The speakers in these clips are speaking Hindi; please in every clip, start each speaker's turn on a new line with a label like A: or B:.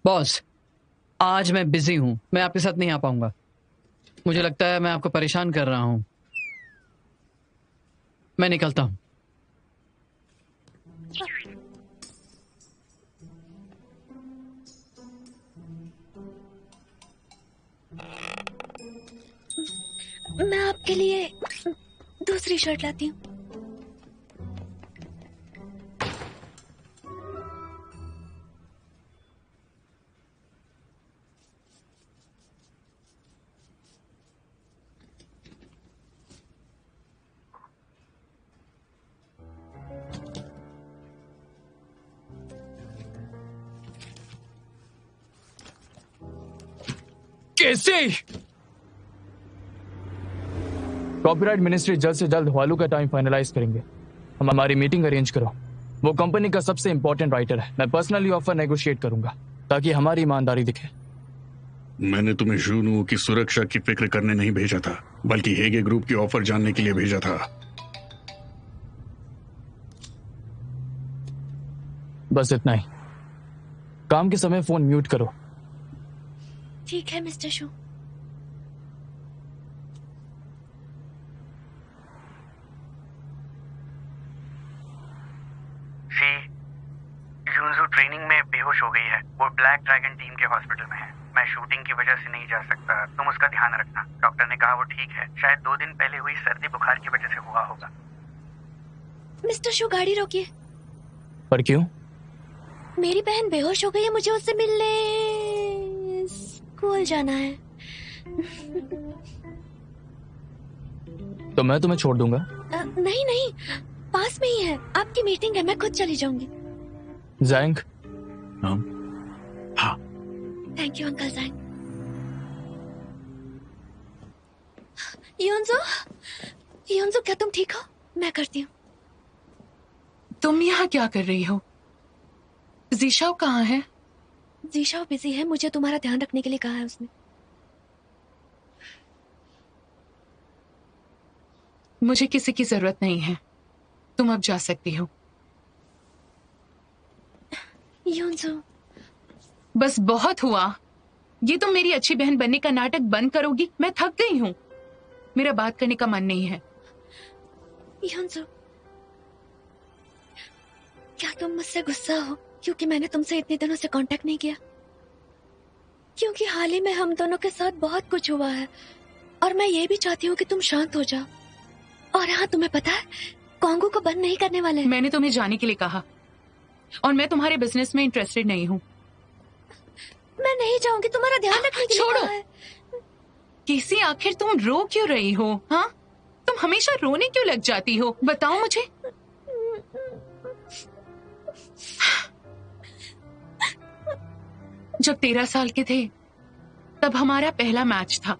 A: बॉस, आज मैं बिजी हूं, मैं आपके साथ नहीं आ पाऊंगा। मुझे लगता है मैं आपको परेशान कर रहा हूं। मैं निकलता हूं।
B: मैं आपके लिए दूसरी शर्ट लाती हूँ।
A: कैसे?
C: कॉपीराइट मिनिस्ट्री जल्द से जल्द हवालू का टाइम फाइनलाइज करेंगे। हम हमारी मीटिंग अरेंज करो। वो कंपनी का सबसे इंपॉर्टेंट राइटर है। मैं पर्सनली ऑफर नेगोशिएट करूंगा ताकि हमारी ईमानदारी दिखे।
D: मैंने तुम्हें जुनू की सुरक्षा की फिक्र करने नहीं भेजा था, बल्कि हेगे ग्रुप की ऑफर जानने के लिए भेजा था।
C: बस इतना ही। काम के समय फोन म्यूट करो।
B: ठीक है मिस्टर शू।
E: यूनजू ट्रेनिंग में बेहोश हो गई है। वो ब्लैक ड्रैगन टीम के हॉस्पिटल में है। मैं शूटिंग की वजह से नहीं जा सकता, तुम उसका ध्यान रखना। डॉक्टर ने कहा वो ठीक है, शायद 2 दिन पहले हुई सर्दी बुखार की वजह से हुआ होगा।
B: मिस्टर शू, गाड़ी रोकिए।
C: पर क्यों?
B: मेरी बहन बेहोश हो गई है, मुझे उससे मिलने स्कूल जाना है।
C: तो मैं तुम्हें छोड़ दूंगा।
B: नहीं नहीं, पास में ही है। आपकी मीटिंग है, मैं खुद चली जाऊंगी।
C: जैंग।
D: हाँ।
B: Thank you uncle जैंग। योंजो, योंजो क्या तुम ठीक हो? मैं करती हूँ।
F: तुम यहाँ क्या कर रही हो? जीशाओ कहाँ है?
B: जीशाओ बिजी है, मुझे तुम्हारा ध्यान रखने के लिए कहा है उसने।
F: मुझे किसी की जरूरत नहीं है, तुम अब जा सकती हो।
B: योंजो,
F: बस बहुत हुआ। ये तुम मेरी अच्छी बहन बनने का नाटक बंद करोगी? मैं थक गई हूँ। मेरा बात करने का मन नहीं है।
B: योंजो, क्या तुम मुझसे गुस्सा हो क्योंकि मैंने तुमसे इतने दिनों से कांटेक्ट नहीं किया? क्योंकि हाल ही में हम दोनों के साथ बहुत कुछ हुआ है और मैं ये भी चाहती हूँ कि तुम शांत हो जाओ। और हाँ, तुम्हें पता है कॉन्गो को बंद नहीं करने वाले हैं।
F: मैंने तुम्हें जाने के लिए कहा और मैं तुम्हारे बिजनेस में इंटरेस्टेड नहीं हूँ।
B: मैं नहीं जाऊंगी, तुम्हारा ध्यान रखने के लिए
F: छोड़ो।
B: कहा है।
F: कैसी आखिर तुम रो क्यों रही हो? हाँ, तुम हमेशा रोने क्यों लग जाती हो? बताओ मुझे। जब 13 साल के थे तब हमारा पहला मैच था।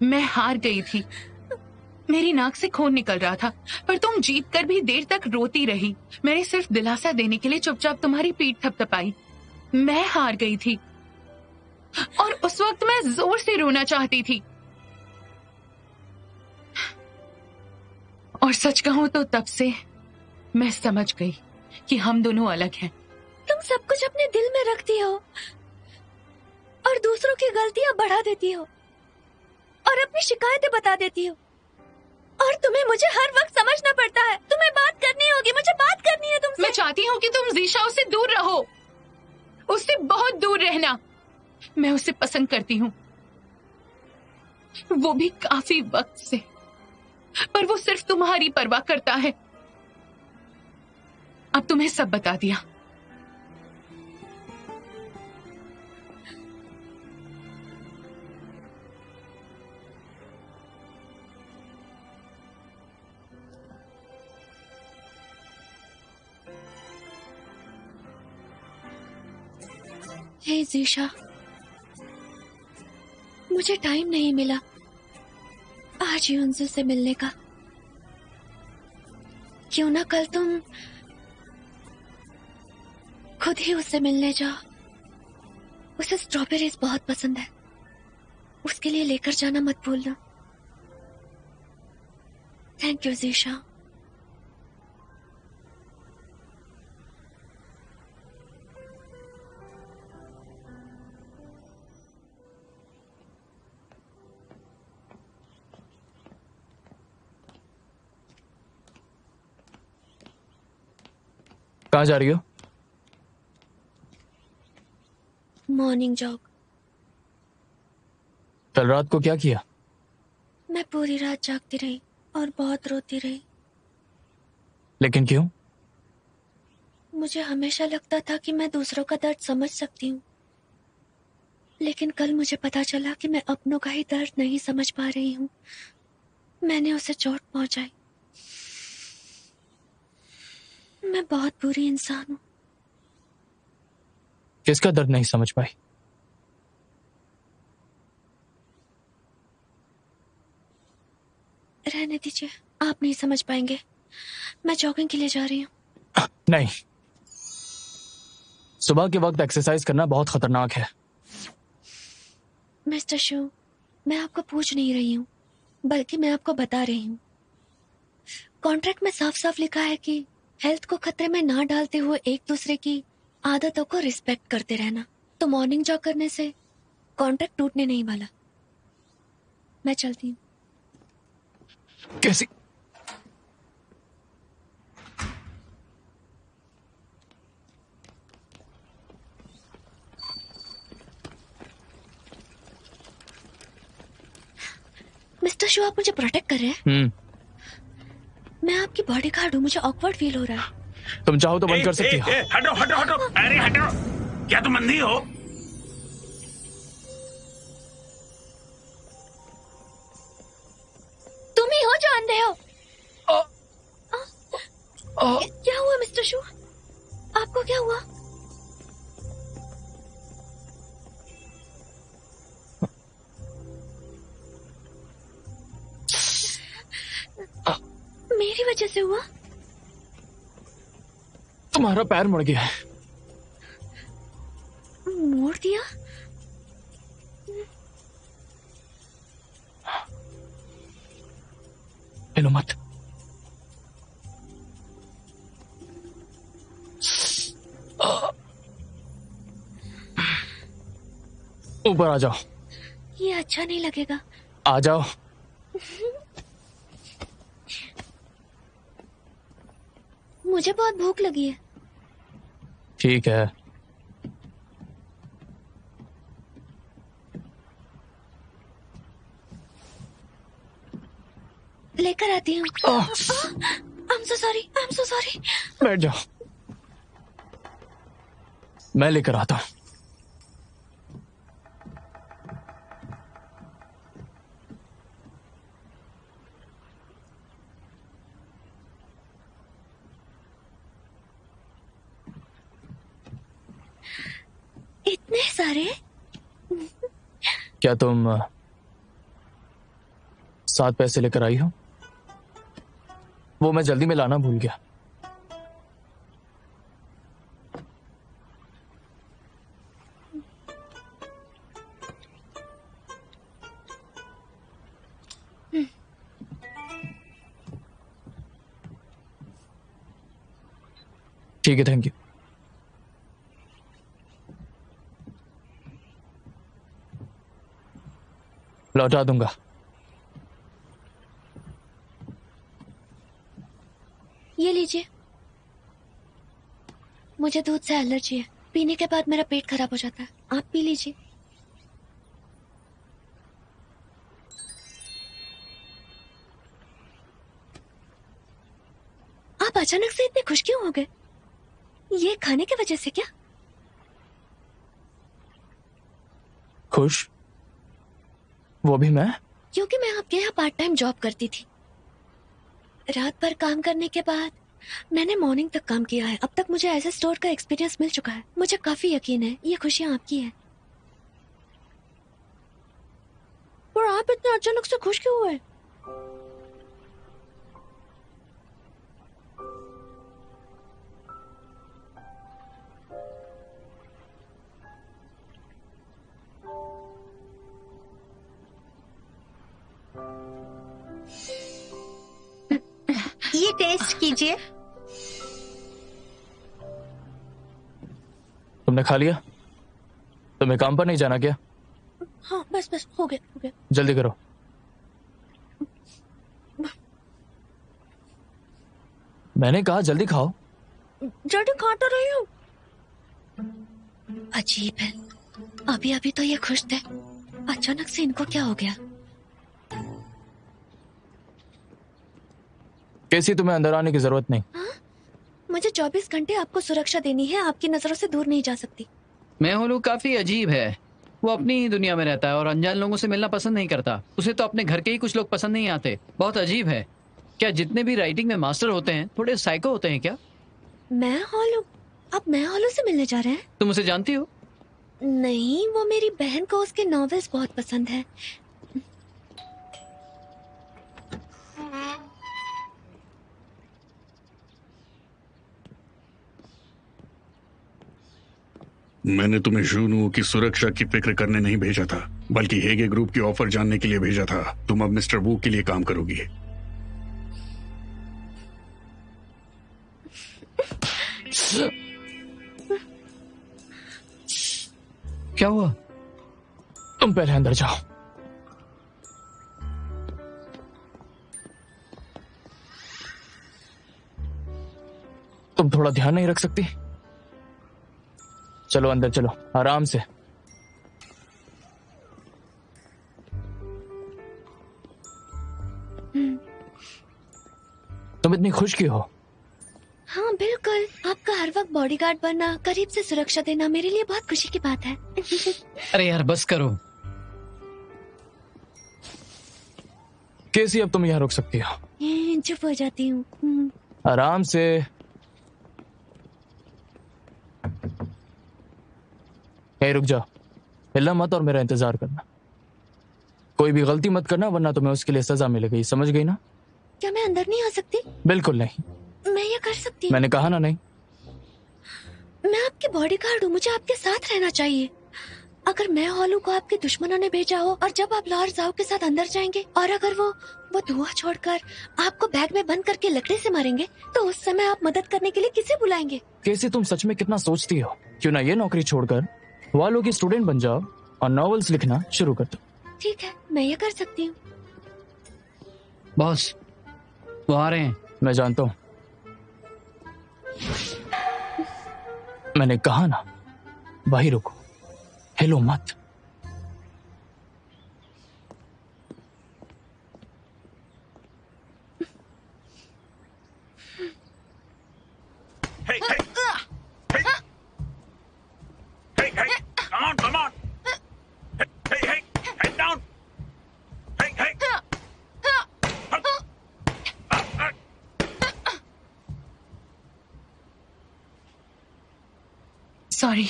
F: मैं हार गई थी, मेरी नाक से खून निकल रहा था, पर तुम जीत कर भी देर तक रोती रही। मैंने सिर्फ दिलासा देने के लिए चुपचाप तुम्हारी पीठ थपथपाई। मैं हार गई थी और उस वक्त मैं जोर से रोना चाहती थी। और सच कहूं तो तब से मैं समझ गई कि हम दोनों अलग हैं।
B: तुम सब कुछ अपने दिल में रखती हो और दूसरों की गलतियां बढ़ा देती हो और अपनी शिकायतें बता देती हो। और तुम्हें मुझे हर वक्त समझना पड़ता है। तुम्हें बात करनी होगी, मुझे बात करनी है तुमसे।
F: मैं चाहती हूँ कि तुम जीशाओ से दूर रहो, उससे बहुत दूर रहना। मैं उसे पसंद करती हूँ, वो भी काफी वक्त से, पर वो सिर्फ तुम्हारी परवाह करता है। अब तुम्हें सब बता दिया।
B: हे जीशा, मुझे टाइम नहीं मिला आज यूनजू से मिलने का। क्यों ना कल तुम खुद ही उससे मिलने जाओ। उसे स्ट्रॉबेरीज बहुत पसंद है, उसके लिए लेकर जाना मत भूलना। Thank you geisha.
C: कहाँ जा रही हो?
B: Morning jog.
C: कल रात को क्या किया?
B: मैं पूरी रात जागती रही और बहुत रोती रही।
C: लेकिन क्यों?
B: मुझे हमेशा लगता था कि मैं दूसरों का दर्द समझ सकती हूँ, लेकिन कल मुझे पता चला कि मैं अपनों का ही दर्द नहीं समझ पा रही हूँ। मैंने उसे चोट पहुंचाई। मैं बहुत बुरी इंसान हूँ।
C: किसका दर्द नहीं समझ पाई?
B: रहने दीजिए, आप नहीं समझ पाएंगे। मैं जॉगिंग के लिए जा रही हूँ।
C: नहीं, सुबह के वक्त एक्सरसाइज करना बहुत खतरनाक है।
B: मिस्टर शू, मैं आपको पूछ नहीं रही हूँ, बल्कि मैं आपको बता रही हूँ। कॉन्ट्रैक्ट में साफ साफ लिखा है कि हेल्थ को खतरे में ना डालते हुए एक दूसरे की आदतों को रिस्पेक्ट करते रहना। तो मॉर्निंग जॉग करने से कॉन्ट्रैक्ट टूटने नहीं वाला। मैं चलती हूँ।
C: कैसी?
B: मिस्टर शू, आप मुझे प्रोटेक्ट कर रहे हैं? मैं आपकी बॉडी गार्ड हूँ, मुझे ऑकवर्ड फील हो रहा है।
C: तुम चाहो तो बंद कर सकती हो।
D: हटो हटो हटो, अरे हटो। क्या तुम अंधी हो?
B: तुम ही हो जो अंधे हो। क्या हुआ मिस्टर शू? आपको क्या हुआ? मेरी वजह से हुआ?
C: तुम्हारा पैर मुड़ गया है।
B: मोड़ दिया?
C: हिलो मत। ऊपर आ जाओ।
B: ये अच्छा नहीं लगेगा।
C: आ जाओ।
B: मुझे बहुत भूख लगी है।
C: ठीक है।
B: लेकर आती हूँ। I'm so sorry, I'm so sorry।
C: बैठ जाओ, मैं लेकर आता हूँ।
B: इतने सारे?
C: क्या तुम 7 पैसे लेकर आई हो? वो मैं जल्दी में लाना भूल गया। ठीक है, थैंक यू। लौटा दूंगा।
B: ये लीजिए। मुझे दूध से एलर्जी है, पीने के बाद मेरा पेट खराब हो जाता है। आप पी लीजिए। आप अचानक से इतने खुश क्यों हो गए? ये खाने की वजह से क्या?
C: खुश? वो भी मैं?
B: क्योंकि मैं आपके यहाँ पार्ट टाइम जॉब करती थी। रात भर काम करने के बाद मैंने मॉर्निंग तक काम किया है। अब तक मुझे ऐसे स्टोर का एक्सपीरियंस मिल चुका है। मुझे काफी यकीन है ये खुशियाँ आपकी है। और आप इतने अचानक से खुश क्यों हुए?
G: ये टेस्ट कीजिए।
C: तुमने खा लिया? तुम्हें काम पर नहीं जाना क्या?
B: हाँ, बस बस हो गया हो गया।
C: जल्दी करो। मैंने कहा जल्दी खाओ।
B: डैडी खा तो रही हूँ। अजीब है, अभी अभी तो ये खुश थे, अचानक से इनको क्या हो गया?
C: कैसी तुम्हें अंदर आने की जरूरत नहीं।
B: मुझे 24 घंटे आपको सुरक्षा देनी है, आपकी नजरों से दूर नहीं जा सकती।
A: मेहुलू काफी अजीब है। वो अपनी ही दुनिया में रहता है और अनजान लोगों से मिलना पसंद नहीं करता। उसे तो अपने घर के ही कुछ लोग पसंद नहीं आते। बहुत अजीब है। क्या जितने भी राइटिंग में मास्टर होते हैं थोड़े साइको होते हैं क्या?
B: मैं हॉलू, आप मैं हॉलू से मिलने जा रहे हैं?
A: तुम उसे जानती हो?
B: नहीं, वो मेरी बहन को उसके नॉवेल्स बहुत पसंद है।
D: मैंने तुम्हें जूनू की सुरक्षा की फिक्र करने नहीं भेजा था, बल्कि हेगे ग्रुप की ऑफर जानने के लिए भेजा था। तुम अब मिस्टर वू के लिए काम करोगी।
A: क्या हुआ?
C: तुम पहले अंदर जाओ। तुम थोड़ा ध्यान नहीं रख सकती? चलो अंदर चलो, आराम से। तुम इतनी खुश क्यों हो?
B: हाँ बिल्कुल, आपका हर वक्त बॉडीगार्ड बनना, करीब से सुरक्षा देना मेरे लिए बहुत खुशी की बात है।
A: अरे यार बस करो।
C: कैसी अब तुम यहाँ रुक सकती हो?
B: चुप हो जाती हूँ।
C: आराम से। यहीं रुक जाओ, हिलना मत और मेरा इंतजार करना। कोई भी गलती मत करना वरना तुम्हें उसके लिए सजा मिलेगी, समझ गई ना?
B: क्या मैं अंदर नहीं आ सकती?
C: बिल्कुल नहीं।
B: मैं ये कर सकती हूँ।
C: मैंने कहा ना नहीं।
B: मैं आपकी बॉडीगार्ड हूँ, मुझे आपके साथ रहना चाहिए। अगर मैं हॉलू को आपके दुश्मनों ने भेजा हो और जब आप लॉर्ड जाओ के साथ अंदर जाएंगे और अगर वो धुआं छोड़कर आपको बैग में बंद करके लकड़ी से मारेंगे तो उस समय आप मदद करने के लिए किसे बुलाएंगे?
C: कैसे तुम सच में कितना सोचती हो? क्यों ना ये नौकरी छोड़कर वालों की स्टूडेंट बन जाओ और नॉवेल्स लिखना शुरू कर दो।
B: ठीक है, मैं ये कर सकती हूँ।
A: बॉस, वो आ रहे हैं।
C: मैं जानता हूँ। मैंने कहा ना, वहीं रुको, हिलो मत।
E: Hey, hey, hey, hey, hey, come on, hey, hey, hey, head down, hey, hey,
F: sorry.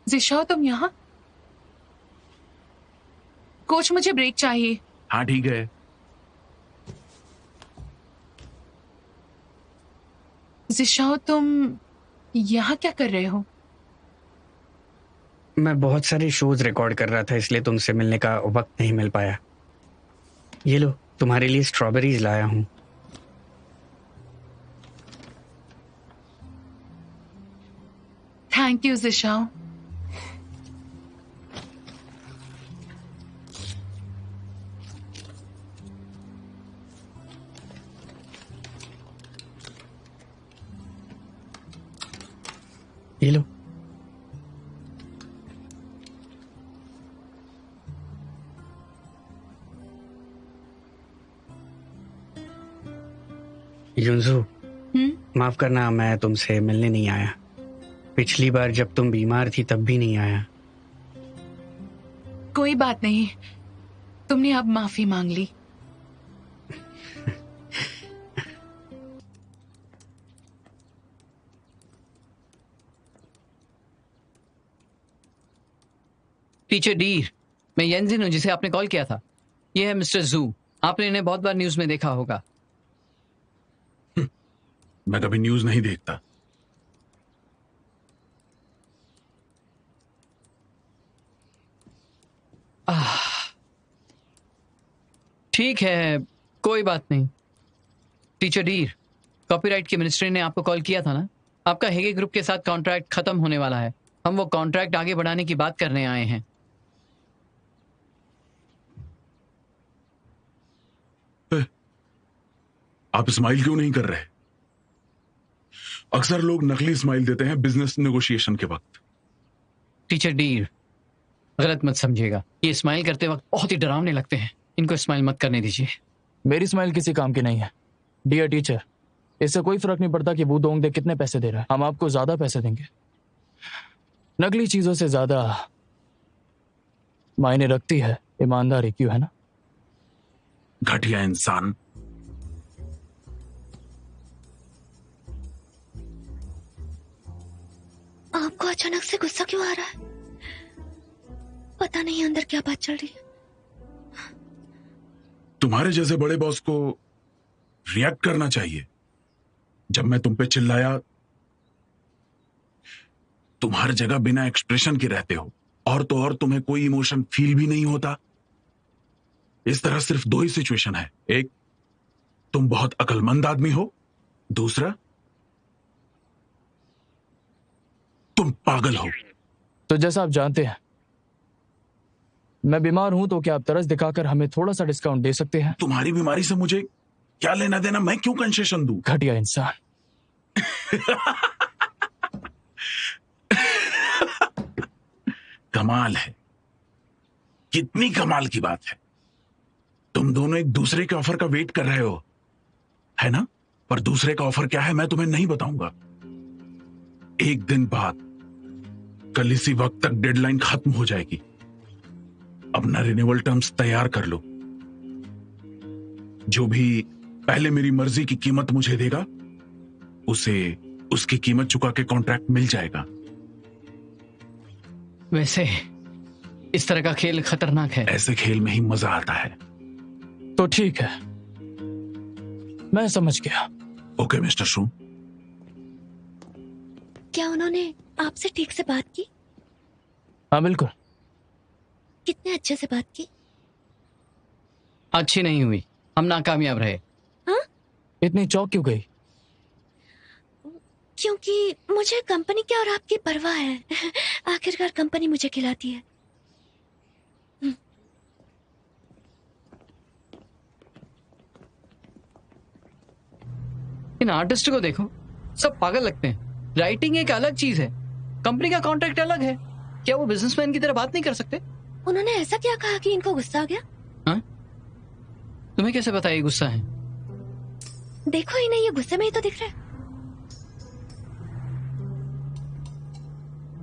F: Jishao तुम यहाँ? कोच मुझे ब्रेक चाहिए।
E: हाँ ठीक है।
F: जिशाओ तुम यहाँ क्या कर रहे हो?
E: मैं बहुत सारे शोज रिकॉर्ड कर रहा था इसलिए तुमसे मिलने का वक्त नहीं मिल पाया। ये लो, तुम्हारे लिए स्ट्रॉबेरीज लाया हूँ।
F: Thank you Jishao.
E: ये लो। युनजू, माफ करना मैं तुमसे मिलने नहीं आया। पिछली बार जब तुम बीमार थी तब भी नहीं आया।
F: कोई बात नहीं, तुमने अब माफी मांग ली।
A: टीचर डीर, मैं येंजिन हूँ जिसे आपने कॉल किया था। ये है मिस्टर जू। आपने इन्हें बहुत बार न्यूज में देखा होगा।
D: मैं कभी न्यूज नहीं देखता।
A: ठीक है, कोई बात नहीं। टीचर डीर, कॉपीराइट के मिनिस्ट्री ने आपको कॉल किया था ना? आपका हेगे ग्रुप के साथ कॉन्ट्रैक्ट खत्म होने वाला है। हम वो कॉन्ट्रैक्ट आगे बढ़ाने की बात करने आए हैं।
D: आप स्माइल क्यों नहीं कर रहे?
G: अक्सर लोग नकली स्माइल देते हैं बिजनेस नेगोशिएशन के वक्त।
A: टीचर डीर, गलत मत समझिएगा, ये स्माइल करते वक्त बहुत ही डरावने लगते हैं, इनको स्माइल मत करने दीजिए।
C: मेरी स्माइल किसी काम की नहीं है डियर टीचर। इससे कोई फर्क नहीं पड़ता कि वू दोंगदे कितने पैसे दे रहा है, हम आपको ज्यादा पैसे देंगे। नकली चीजों से ज्यादा मायने रखती है ईमानदारी, क्यों है ना?
G: घटिया इंसान।
B: आपको अचानक से गुस्सा क्यों आ रहा है? पता नहीं अंदर क्या बात चल रही है।
G: तुम्हारे जैसे बड़े बॉस को रिएक्ट करना चाहिए। जब मैं तुम पे चिल्लाया, तुम हर जगह बिना एक्सप्रेशन के रहते हो, और तो और तुम्हें कोई इमोशन फील भी नहीं होता। इस तरह सिर्फ दो ही सिचुएशन है, एक तुम बहुत अक्लमंद आदमी हो, दूसरा तुम पागल हो।
C: तो जैसा आप जानते हैं मैं बीमार हूं, तो क्या आप तरस दिखाकर हमें थोड़ा सा डिस्काउंट दे सकते हैं?
G: तुम्हारी बीमारी से मुझे क्या लेना देना, मैं क्यों कंसेशन दूं?
C: घटिया इंसान।
G: कमाल है, कितनी कमाल की बात है। तुम दोनों एक दूसरे के ऑफर का वेट कर रहे हो, है ना? पर दूसरे का ऑफर क्या है मैं तुम्हें नहीं बताऊंगा। एक दिन बाद, कल इसी वक्त तक डेडलाइन खत्म हो जाएगी। अपना रिन्यूअल टर्म्स तैयार कर लो। जो भी पहले मेरी मर्जी की कीमत मुझे देगा, उसे उसकी कीमत चुका के कॉन्ट्रैक्ट मिल जाएगा।
A: वैसे इस तरह का खेल खतरनाक है।
G: ऐसे खेल में ही मजा आता है।
C: तो ठीक है, मैं समझ गया।
G: ओके मिस्टर शू।
B: क्या उन्होंने आपसे ठीक से बात की?
C: हाँ बिल्कुल।
B: कितने अच्छे से बात की?
A: अच्छी नहीं हुई, हम नाकामयाब रहे।
B: हाँ?
C: इतनी चौक क्यों गई?
B: क्योंकि मुझे कंपनी की और आपकी परवाह है। आखिरकार कंपनी मुझे खिलाती है।
A: इन आर्टिस्ट को देखो, सब पागल लगते हैं। राइटिंग एक अलग चीज है, कंपनी का कॉन्ट्रैक्ट अलग है। क्या वो बिजनेसमैन की तरह बात नहीं कर सकते?
B: उन्होंने ऐसा क्या कहा कि इनको गुस्सा आ गया?
A: हाँ? तुम्हें कैसे पता ये गुस्सा है?
B: देखो इन्हें, ये गुस्से में ही तो दिख रहा है।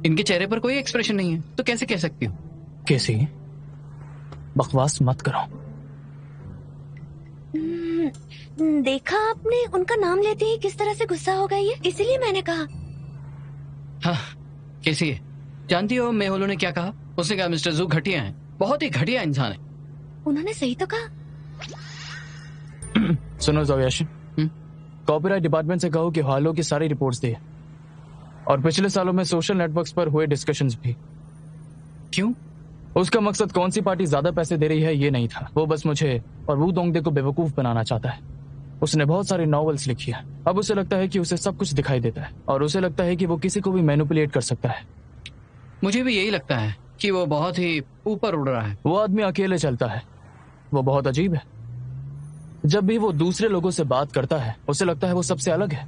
A: इनके चेहरे पर कोई एक्सप्रेशन नहीं है, तो कैसे कह सकती हो?
C: कैसी? बकवास मत करो।
B: देखा आपने, उनका नाम लेते ही किस तरह से गुस्सा हो गई है, इसीलिए मैंने कहा।
A: हाँ, कैसी है? जानती हो मेहुलू ने क्या कहा? उसने कहा मिस्टर जू घटिया है, बहुत ही घटिया इंसान है।
B: उन्होंने सही तो कहा।
C: सुनो जोयाशिन, कॉपीराइट डिपार्टमेंट से कहो कि हालो की सारी रिपोर्ट्स दे, और पिछले सालों में सोशल नेटवर्क्स पर हुए डिस्कशंस भी।
A: क्यों?
C: उसका मकसद कौन सी पार्टी ज्यादा पैसे दे रही है ये नहीं था, वो बस मुझे और वू दोंगदे को बेवकूफ बनाना चाहता है। उसने बहुत सारी नॉवेल्स लिखी है, अब उसे लगता है कि उसे सब कुछ दिखाई देता है, और उसे लगता है कि वो किसी को भी मैनिपुलेट कर सकता है।
A: मुझे भी यही लगता है कि वो बहुत ही ऊपर उड़ रहा है।
C: वो आदमी अकेले चलता है, वो बहुत अजीब है। जब भी वो दूसरे लोगों से बात करता है, उसे लगता है वो सबसे अलग है।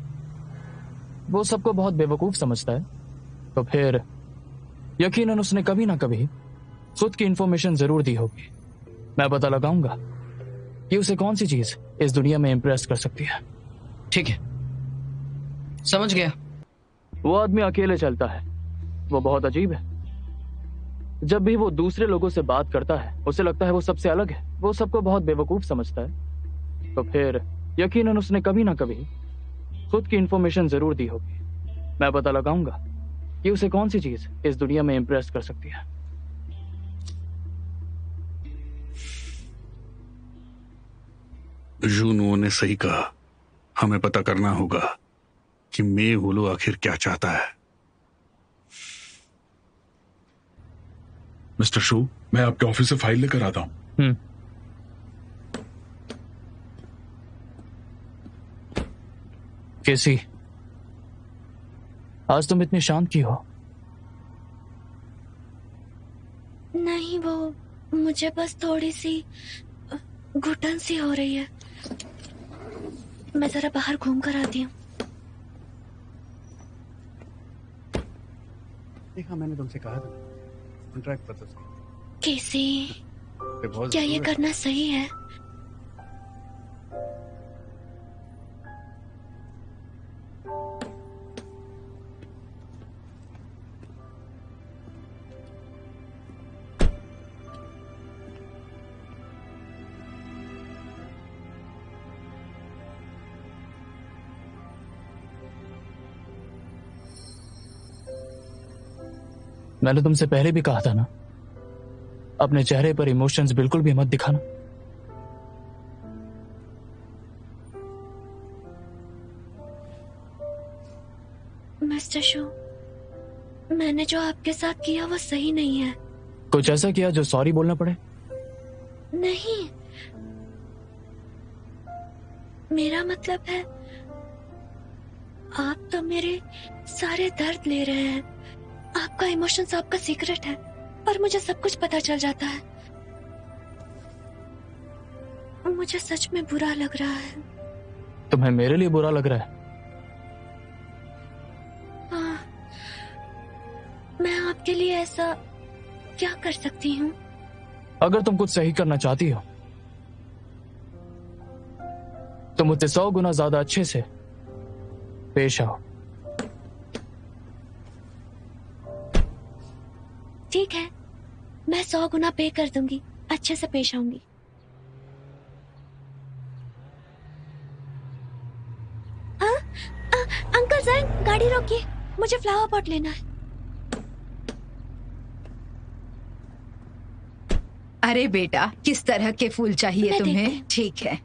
C: वो सबको बहुत बेवकूफ समझता है। तो फिर यकीनन उसने कभी ना कभी खुद की इंफॉर्मेशन जरूर दी होगी। मैं पता लगाऊंगा कि उसे कौन सी चीज इस दुनिया में इंप्रेस कर सकती है।
A: ठीक है, समझ गया।
C: वो आदमी अकेले चलता है, वो बहुत अजीब है। जब भी वो दूसरे लोगों से बात करता है, उसे लगता है वो सबसे अलग है। वो सबको बहुत बेवकूफ समझता है। तो फिर यकीनन उसने कभी ना कभी खुद की इंफॉर्मेशन जरूर दी होगी। मैं पता लगाऊंगा कि उसे कौन सी चीज इस दुनिया में इंप्रेस कर सकती है।
D: जूनू ने सही कहा, हमें पता करना होगा कि मेहुलू आखिर क्या चाहता है।
G: मिस्टर शू, मैं आपके ऑफिस से फाइल लेकर आता हूं।
C: कैसी? आज तुम इतनी शांत की हो?
B: नहीं, वो मुझे बस थोड़ी सी घुटन सी हो रही है। मैं जरा बाहर घूम कर आती हूँ।
D: देखा, मैंने तुमसे कहा था कॉन्ट्रैक्ट प्रपोज
B: केसी,
D: बहुत
B: क्या ये करना सही है?
C: मैंने तुमसे पहले भी कहा था ना, अपने चेहरे पर इमोशंस बिल्कुल भी मत दिखाना।
B: मिस्टर शो, मैंने जो आपके साथ किया वो सही नहीं है।
C: कुछ ऐसा किया जो सॉरी बोलना पड़े?
B: नहीं, मेरा मतलब है आप तो मेरे सारे दर्द ले रहे हैं। आपका इमोशंस आपका सीक्रेट है, पर मुझे सब कुछ पता चल जाता है। मुझे सच में बुरा लग रहा है।
C: तुम्हें मेरे लिए बुरा लग रहा है?
B: हाँ, मैं आपके लिए ऐसा क्या कर सकती हूँ?
C: अगर तुम कुछ सही करना चाहती हो तो मुझसे 100 गुना ज्यादा अच्छे से पेश आओ।
B: ठीक है, मैं 100 गुना पे कर दूंगी, अच्छे से पेश आऊंगी। अंकल जैन, गाड़ी रोकिए, मुझे फ्लावर पॉट लेना है।
H: अरे बेटा, किस तरह के फूल चाहिए
B: मैं
H: तुम्हें?
B: देखती हूँ।
H: ठीक है।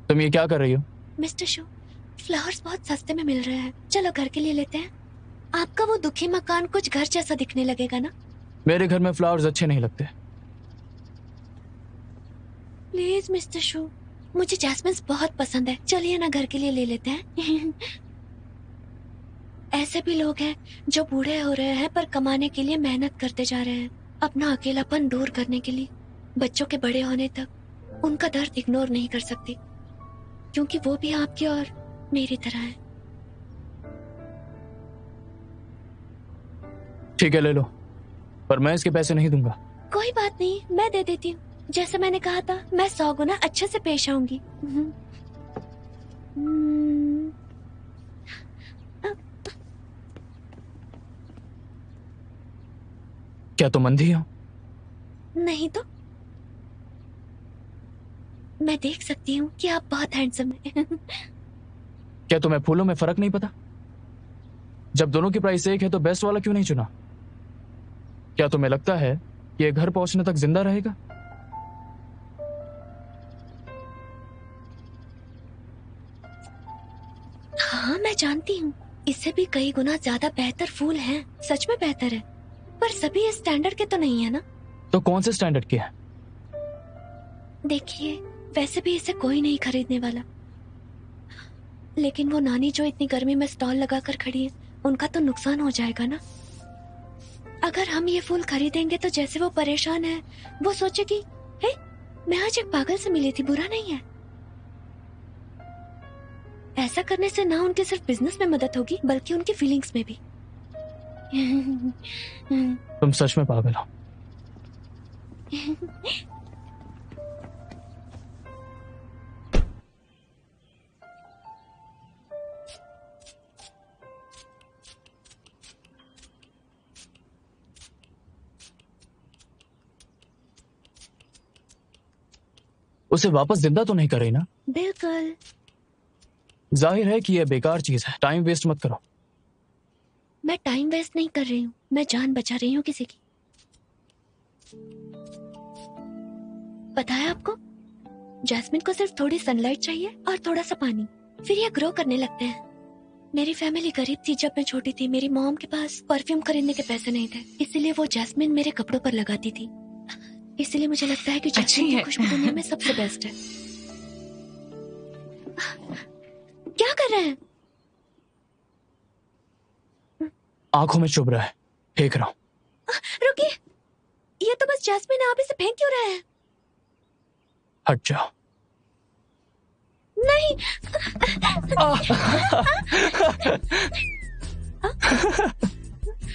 C: तुम ये क्या कर रही हो?
B: मिस्टर शो, फ्लावर्स बहुत सस्ते में मिल रहे हैं, चलो घर के लिए लेते हैं। आपका वो दुखी मकान कुछ घर जैसा दिखने लगेगा ना।
C: मेरे घर में फ्लावर्स अच्छे नहीं लगते।
B: प्लीज मिस्टर शो, मुझे जैस्मिन बहुत पसंद है, चलिए ना घर के लिए ले लेते हैं। ऐसे भी लोग हैं जो बूढ़े हो रहे हैं पर कमाने के लिए मेहनत करते जा रहे हैं, अपना अकेलापन दूर करने के लिए। बच्चों के बड़े होने तक उनका दर्द इग्नोर नहीं कर सकती, क्योंकि वो भी आपकी और मेरी तरह है।
C: ठीक है, ले लो, पर मैं इसके पैसे नहीं दूंगा।
B: कोई बात नहीं, मैं दे देती हूँ। जैसे मैंने कहा था, मैं 100 गुना अच्छे से पेश आऊंगी।
C: क्या तुम अंधी हो?
B: नहीं तो मैं देख सकती हूँ कि आप बहुत हैंडसम हैं।
C: क्या तुम्हें फूलों में फर्क नहीं पता? जब दोनों की प्राइस एक है तो बेस्ट वाला क्यों नहीं चुना? क्या तुम्हें लगता है कि ये घर पहुंचने तक जिंदा रहेगा?
B: हाँ, मैं जानती हूँ, इससे भी कई गुना ज्यादा बेहतर फूल हैं, सच में बेहतर है, पर सभी इस स्टैंडर्ड के तो नहीं है ना।
C: तो कौन से स्टैंडर्ड के हैं?
B: देखिए, वैसे भी इसे कोई नहीं खरीदने वाला, लेकिन वो नानी जो इतनी गर्मी में स्टॉल लगाकर खड़ी है, उनका तो नुकसान हो जाएगा ना। अगर हम ये फूल खरीदेंगे तो जैसे वो परेशान है, वो सोचेगी, हे, मैं आज एक पागल से मिली थी, बुरा नहीं है। ऐसा करने से ना उनके सिर्फ बिजनेस में मदद होगी, बल्कि उनकी फीलिंग्स में भी।
C: तुम सच में पागल हो। उसे वापस जिंदा तो नहीं कर रही ना?
B: बिल्कुल।
C: जाहिर है कि यह बेकार चीज है, टाइम वेस्ट मत करो।
B: मैं टाइम वेस्ट नहीं कर रही हूँ, मैं जान बचा रही हूँ किसी की। पता है आपको, जैस्मिन को सिर्फ थोड़ी सनलाइट चाहिए और थोड़ा सा पानी, फिर ये ग्रो करने लगते हैं। मेरी फैमिली गरीब थी जब मैं छोटी थी, मेरी मॉम के पास परफ्यूम खरीदने के पैसे नहीं थे, इसीलिए वो जैस्मिन मेरे कपड़ों पर लगाती थी। इसीलिए मुझे लगता है कि जैस्मिन की खुशबू दुनिया में सबसे बेस्ट है। क्या कर रहे हैं?
C: आंखों में चुभ रहा है, फेंक रहा हूं।
B: रुकिए, ये तो बस जैस्मिन है, आप इसे फेंक क्यों रहे हैं?
C: हट जाओ।
B: नहीं।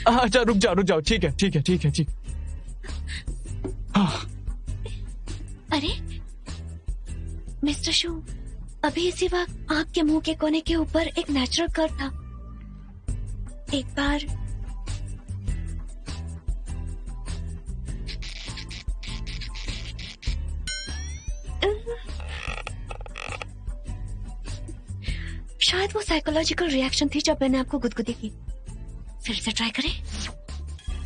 C: अच्छा, रुक जाओ, ठीक है, ठीक।
B: अरे मिस्टर शू, अभी इसी वक्त आँख के मुंह के कोने के ऊपर एक नेचुरल कर्व था। एक बार शायद वो साइकोलॉजिकल रिएक्शन थी जब मैंने आपको गुदगुदी की। फिर से ट्राई करें?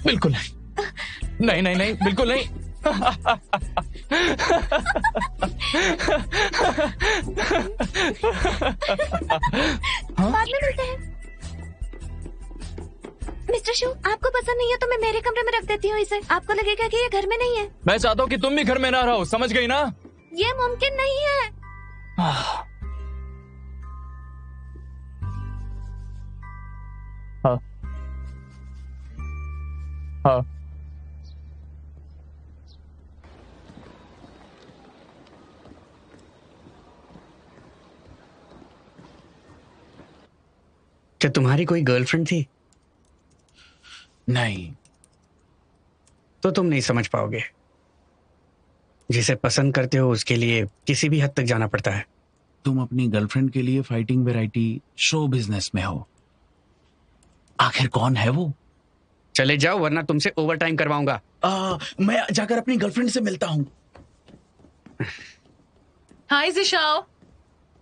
C: बिल्कुल नहीं, बिल्कुल नहीं।
B: बाद में मिलते हैं। मिस्टर शू, आपको पसंद नहीं है तो मैं मेरे कमरे में रख देती हूँ इसे। आपको लगेगा कि ये घर में नहीं है।
C: मैं चाहता हूँ कि तुम भी घर में ना रहो, समझ गई ना?
B: ये मुमकिन नहीं है।
C: हाँ। हाँ।
A: क्या तुम्हारी कोई गर्लफ्रेंड थी?
G: नहीं।
A: तो तुम नहीं समझ पाओगे। जिसे पसंद करते हो उसके लिए किसी भी हद तक जाना पड़ता है।
G: तुम अपनी गर्लफ्रेंड के लिए फाइटिंग वैरायटी शो बिजनेस में हो। आखिर कौन है वो?
A: चले जाओ वरना तुमसे ओवर टाइम करवाऊंगा।
G: मैं जाकर अपनी गर्लफ्रेंड से मिलता हूँ।
F: हाय जिशाओ।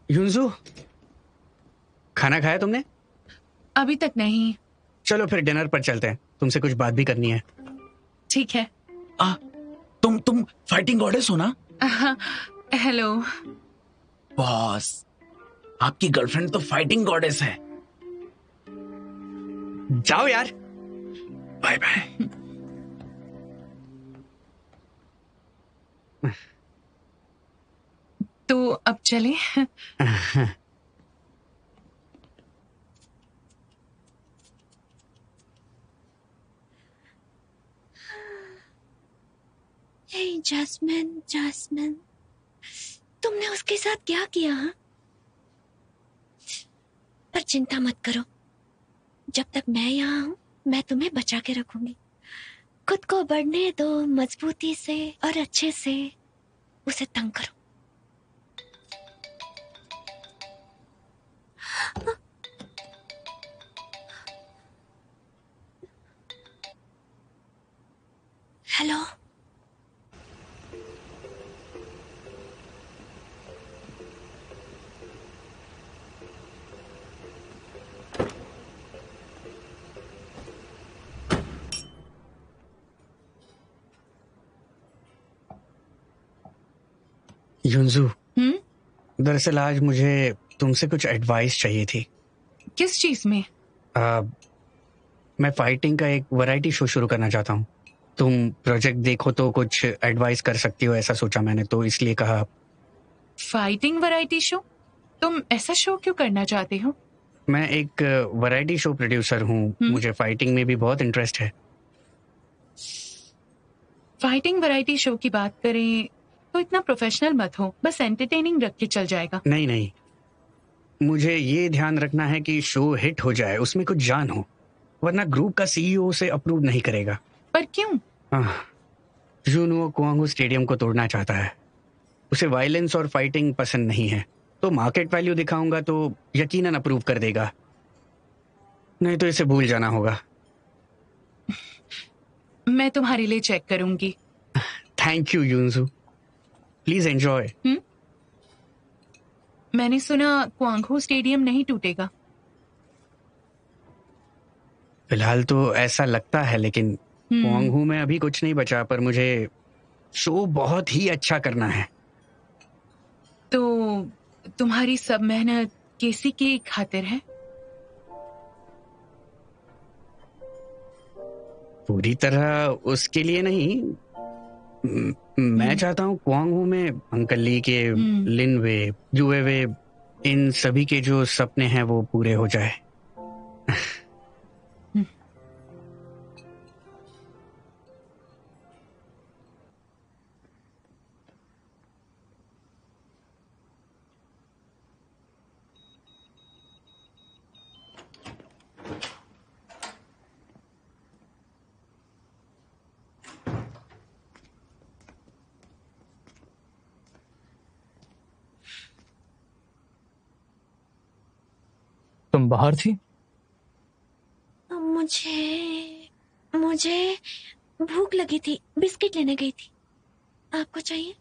A: युनजू, खाना खाया तुमने?
F: अभी तक नहीं।
A: चलो फिर डिनर पर चलते हैं, तुमसे कुछ बात भी करनी है।
F: ठीक है।
G: तुम फाइटिंग गॉडेस हो ना?
F: हेलो
G: बॉस, आपकी गर्लफ्रेंड तो फाइटिंग गॉडेस है।
A: जाओ यार।
G: Bye bye.
F: तो अब चले।
B: हे जैस्मिन, तुमने उसके साथ क्या किया? हाँ? पर चिंता मत करो, जब तक मैं यहाँ हूँ मैं तुम्हें बचा के रखूंगी। खुद को बढ़ने दो, मजबूती से और अच्छे से उसे तंग करो। हेलो,
A: युनजू, दरअसल आज मुझे तुमसे कुछ एडवाइस चाहिए थी।
F: किस चीज में?
A: मैं फाइटिंग का एक वैरायटी शो शुरू करना चाहता हूँ। तुम प्रोजेक्ट देखो तो कुछ एडवाइस कर सकती हो, ऐसा सोचा मैंने, तो इसलिए कहा।
F: Fighting variety show? तुम ऐसा शो क्यों करना चाहते हो?
A: मैं एक वैरायटी शो प्रोड्यूसर हूँ, मुझे फाइटिंग में भी बहुत इंटरेस्ट है।
F: फाइटिंग वैरायटी शो की बात करें तो इतना प्रोफेशनल मत हो, बस एंटरटेनिंग रख के चल जाएगा।
A: नहीं, मुझे ये ध्यान रखना है कि शो हिट हो जाए, उसमें कुछ जान हो, वरना ग्रुप का सीईओ उसे अप्रूव नहीं करेगा।
F: पर क्यों?
A: जूनुओ कुआंगू स्टेडियम को तोड़ना चाहता है। उसे वायलेंस और फाइटिंग पसंद नहीं है, तो मार्केट वैल्यू दिखाऊंगा तो यकीनन अप्रूव कर देगा, नहीं तो इसे भूल जाना होगा।
F: मैं तुम्हारे लिए चेक करूंगी।
A: Thank you Yunju, please enjoy.
F: मैंने सुना क्वांगहो स्टेडियम नहीं टूटेगा।
A: फिलहाल तो ऐसा लगता है, लेकिन क्वांगहू में अभी कुछ नहीं बचा, पर मुझे शो बहुत ही अच्छा करना है।
F: तो तुम्हारी सब मेहनत केसी की खातिर है?
A: पूरी तरह उसके लिए नहीं। मैं चाहता हूँ क्वांगहू में अंकल ली के, लिन वे, जुए वे, इन सभी के जो सपने हैं वो पूरे हो जाए।
C: तुम बाहर थी?
B: मुझे भूख लगी थी, बिस्किट लेने गई थी। आपको चाहिए?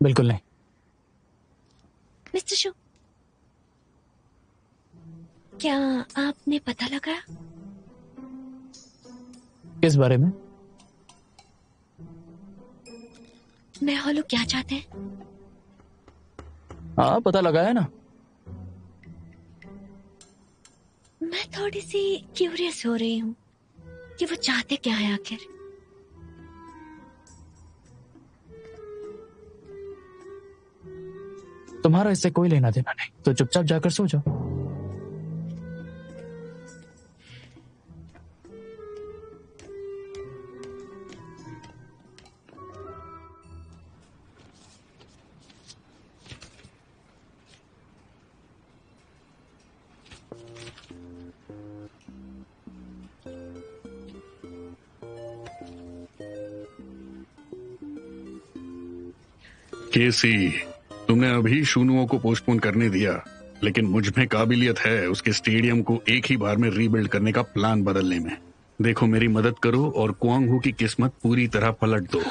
C: बिल्कुल नहीं।
B: मिस्टर शू, क्या आपने पता लगाया?
C: किस बारे में?
B: मैं हॉलो क्या चाहते हैं?
C: हाँ, पता लगाया ना।
B: मैं थोड़ी सी क्यूरियस हो रही हूँ कि वो चाहते क्या है आखिर।
C: तुम्हारा इससे कोई लेना देना नहीं, तो चुपचाप जाकर सो जाओ।
D: केसी, तुमने अभी शूनुओं को पोस्टपोन करने दिया, लेकिन मुझ में काबिलियत है उसके स्टेडियम को एक ही बार में रीबिल्ड करने का प्लान बदलने में। देखो, मेरी मदद करो और क्वांग हू की किस्मत पूरी तरह पलट दो।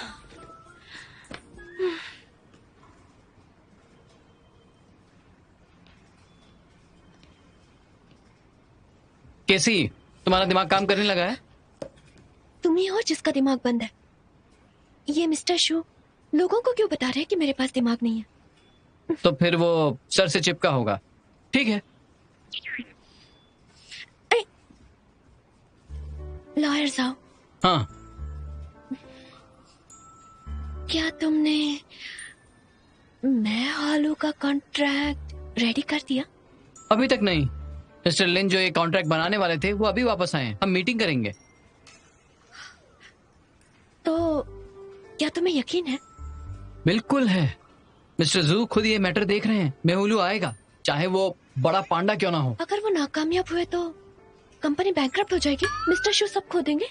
A: केसी, तुम्हारा दिमाग काम करने लगा है?
B: तुम ही हो जिसका दिमाग बंद है। ये मिस्टर शू लोगों को क्यों बता रहे हैं कि मेरे पास दिमाग नहीं है?
A: तो फिर वो सर से चिपका होगा। ठीक है।
B: लॉयर साहब।
A: हाँ।
B: क्या तुमने मैं हॉलो का कॉन्ट्रैक्ट रेडी कर दिया?
A: अभी तक नहीं। मिस्टर लिन जो ये कॉन्ट्रैक्ट बनाने वाले थे वो अभी वापस आए हैं। हम मीटिंग करेंगे।
B: तो क्या तुम्हें यकीन है?
A: बिल्कुल है। मिस्टर जू खुद ये मैटर देख रहे हैं। मेहुलू आएगा, चाहे वो बड़ा पांडा क्यों ना हो।
B: अगर वो नाकामयाब हुए तो कंपनी बैंकरप्ट हो जाएगी। मिस्टर शू सब खो देंगे।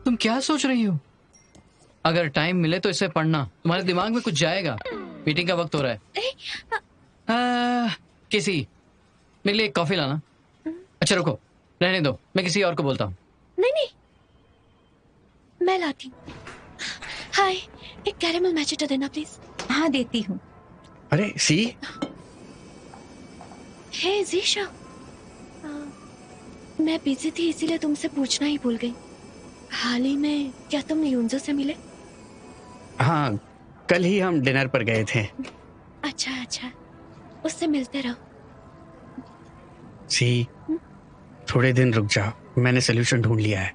A: तुम क्या सोच रही हो? अगर टाइम मिले तो इसे पढ़ना, तुम्हारे दिमाग में कुछ जाएगा। मीटिंग का वक्त हो रहा है। किसी मेरे लिए एक कॉफी लाना। अच्छा रुको, रहने दो, मैं किसी और को बोलता हूँ।
B: नहीं नहीं, मैं लाती हूँ। हाय, एक कैरेमल मैचिटो देना प्लीज।
H: हाँ, देती हूँ।
E: अरे सी।
B: हे जीशा, मैं बिजी थी इसीलिए तुमसे पूछना ही भूल गई। हाल ही में क्या तुम यूंजो से मिले?
E: हाँ, कल ही हम डिनर पर गए थे।
B: अच्छा अच्छा, उससे मिलते रहो।
E: सी, थोड़े दिन रुक जाओ, मैंने सोल्यूशन ढूंढ लिया है।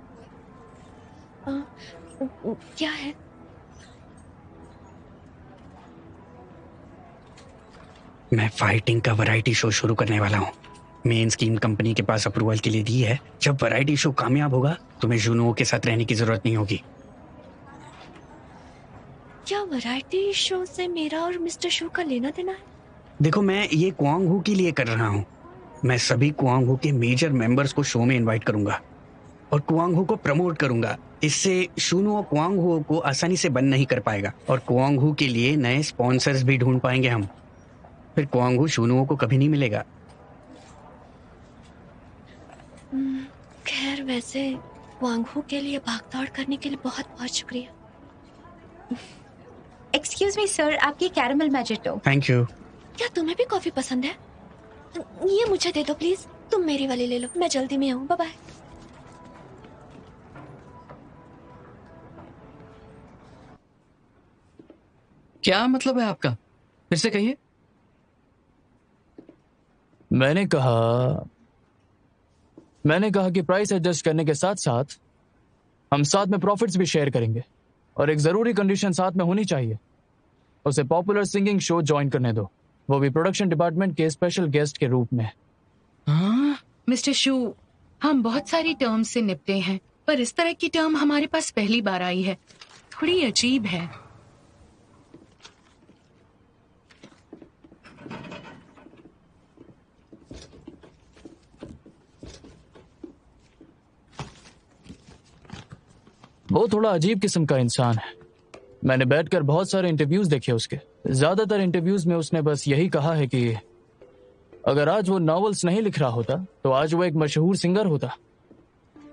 B: क्या है?
E: मैं फाइटिंग का वैरायटी शो शुरू करने वाला हूँ। मेन स्कीम कंपनी के पास अप्रूवल के लिए दी है। जब वैरायटी शो कामयाब होगा तुम्हें जुनुओं के साथ रहने की जरूरत नहीं होगी।
B: क्या वैरायटी शो से मेरा और मिस्टर शू का लेना देना है?
E: देखो, मैं ये क्वांग हू के लिए कर रहा हूँ। मैं सभी क्वांग हू के मेजर मेंबर्स को शो में इनवाइट करूंगा और क्वांग हू को प्रमोट करूंगा। इससे शुनुओ क्वांग हू को आसानी से बंद नहीं कर पाएगा और क्वांग हू के लिए नए स्पॉन्सर्स भी ढूंढ पाएंगे हम। फिर क्वांग हू शुनुओं को कभी नहीं मिलेगा।
B: खैर, वैसे क्वांग हू के लिए भागदौड़ करने के लिए बहुत बहुत शुक्रिया।
H: एक्सक्यूज मी सर, आपकी कैरेमल मैजिटो।
E: Thank you.
B: क्या तुम्हें भी कॉफी पसंद है? ये मुझे दे दो प्लीज। तुम मेरी वाली ले लो, मैं जल्दी में आऊँ। Bye bye.
A: क्या मतलब है आपका? फिर से कहिए।
C: मैंने कहा कि प्राइस एडजस्ट करने के साथ साथ हम साथ में प्रॉफिट्स भी शेयर करेंगे और एक जरूरी कंडीशन साथ में होनी चाहिए। उसे पॉपुलर सिंगिंग शो ज्वाइन करने दो, वो भी प्रोडक्शन डिपार्टमेंट के स्पेशल गेस्ट के रूप में।
F: मिस्टर शू, हम बहुत सारी टर्म से निपटे हैं, पर इस तरह की टर्म हमारे पास पहली बार आई है। थोड़ी अजीब है।
C: वो थोड़ा अजीब किस्म का इंसान है। मैंने बैठकर बहुत सारे इंटरव्यूज देखे उसके। ज्यादातर इंटरव्यूज में उसने बस यही कहा है कि अगर आज वो नॉवेल्स नहीं लिख रहा होता तो आज वो एक मशहूर सिंगर होता।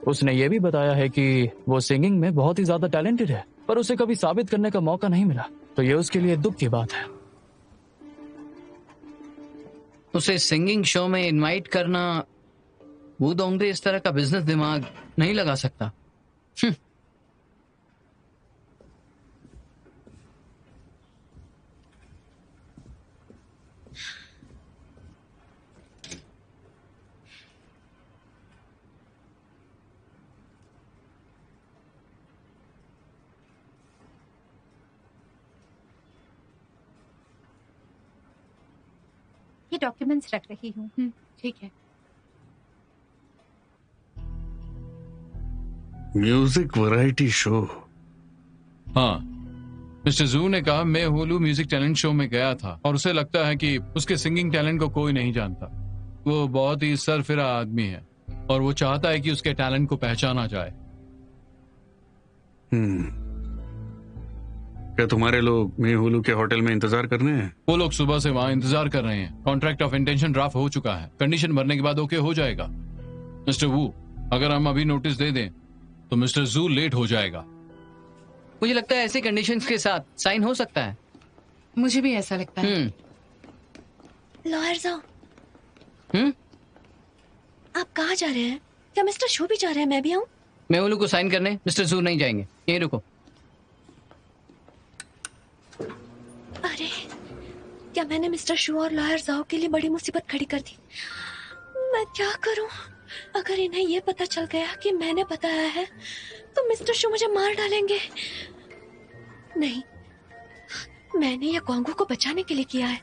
C: उसने ये भी बताया है कि वो सिंगिंग में बहुत ही ज्यादा टैलेंटेड है, पर उसे कभी साबित करने का मौका नहीं मिला, तो ये उसके लिए दुख की बात है।
A: उसे सिंगिंग शो में इनवाइट करना, वो दोंगरे इस तरह का बिजनेस दिमाग नहीं लगा सकता।
H: ये डॉक्यूमेंट्स रख रही हूँ।
F: ठीक है।
D: Music variety show.
I: हाँ, मिस्टर जू ने कहा मैं होलू म्यूजिक टैलेंट शो में गया था और उसे लगता है कि उसके सिंगिंग टैलेंट को कोई नहीं जानता। वो बहुत ही सरफिरा आदमी है और वो चाहता है कि उसके टैलेंट को पहचाना जाए।
D: क्या तुम्हारे लोग मेहुलू के होटल में इंतजार करने हैं?
I: वो लोग सुबह से वहां इंतजार कर रहे हैं। कॉन्ट्रैक्ट ऑफ इंटेंशन ड्राफ्ट हो चुका है, कंडीशन भरने के बाद ओके हो जाएगा। मिस्टर वू, अगर हम अभी नोटिस दे दें तो मिस्टर जू लेट हो जाएगा।
A: मुझे लगता है ऐसे कंडीशंस के साथ साइन हो सकता है।
F: मुझे भी ऐसा लगता है।
B: लॉयर जाओ।
A: हम्म
B: आप कहाँ जा रहे हैं? क्या मिस्टर शू भी जा रहे हैं? मैं भी आऊँ?
A: मेहुलू को साइन करने मिस्टर जू नहीं जाएंगे, यहीं रुको।
B: अरे, क्या मैंने मिस्टर शू और लॉयर जाओ के लिए बड़ी मुसीबत खड़ी कर दी? मैं क्या करूं? अगर इन्हें ये पता चल गया कि मैंने बताया है तो मिस्टर शू मुझे मार डालेंगे। नहीं, मैंने ये क्वांगू को बचाने के लिए किया है।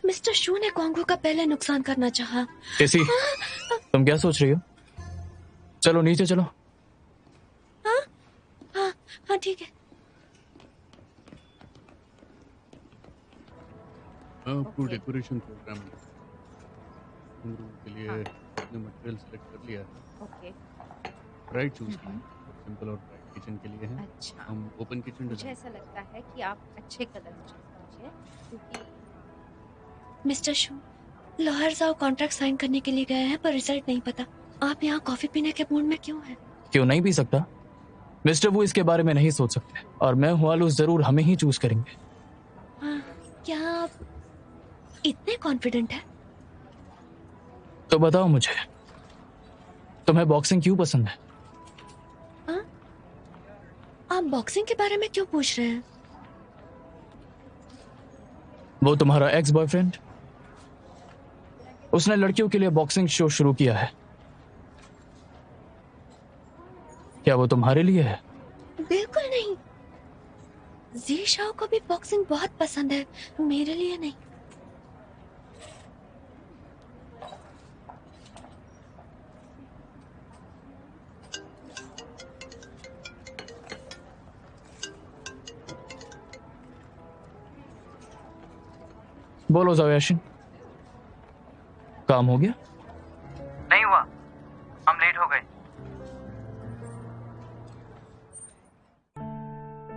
B: मिस्टर शू ने क्वांगू का पहले नुकसान करना चाहा।
C: केसी, तुम क्या सोच रही हो? चलो नीचे चलो।
B: हाँ हाँ हाँ, ठीक है।
D: आपको डेकोरेशन प्रोग्राम के लिए अपने मटेरियल सेलेक्ट कर लिया है।
H: ओके।
D: ब्राइट चूज किया, सिंपल और ब्राइट किचन के लिए है।
H: अच्छा,
D: हम ओपन किचन
H: मुझे
D: डिजाइन।
H: ऐसा लगता है कि आप अच्छे कलर मुझे समझिए, क्योंकि
B: मिस्टर शू, लॉयर जाओ कॉन्ट्रैक्ट साइन करने के लिए गए हैं पर रिजल्ट नहीं पता। आप यहाँ कॉफी पीने के मूड में क्यों हैं?
C: क्यों नहीं पी सकता? मिस्टर वो इसके बारे में नहीं सोच सकते और मैं हुआलू जरूर हमें ही चूज करेंगे।
B: हाँ, क्या आप इतने कॉन्फिडेंट है?
C: तो बताओ मुझे, तुम्हें बॉक्सिंग क्यों पसंद है?
B: हाँ? आप बॉक्सिंग के बारे में क्यों पूछ रहे हैं?
C: वो तुम्हारा एक्स बॉयफ्रेंड, उसने लड़कियों के लिए बॉक्सिंग शो शुरू किया है। क्या वो तुम्हारे लिए है?
B: बिल्कुल नहीं। जी शाओ को भी बॉक्सिंग बहुत पसंद है, मेरे लिए नहीं।
C: बोलो जावेशिन, काम हो गया?
J: नहीं हुआ, हम लेट हो गए।